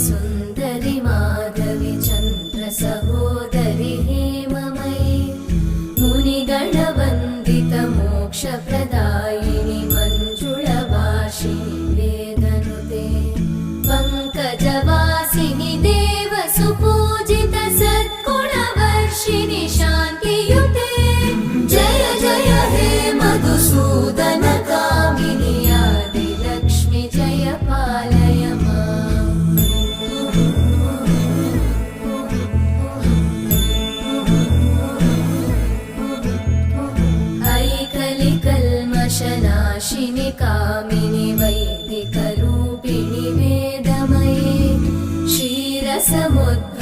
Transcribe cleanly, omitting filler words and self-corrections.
सुन्दरि माधवि चन्द्र सहोदरि हेममयि मुनिगणवन्दित मोक्षप्रदायिनि मञ्जुळभाषिणि वेदनुते पङ्कजवासिनि देवसुपूजित सद्गुणवर्षिणि शान्तियुते जय जय हे मधुसूदन कामिनि आदिलक्ष्मि जय पालय माम्। ऐकलिकल्मषनाशिनि कामिनि वैदिकरूपिणि वेदमये क्षीरसमुद्र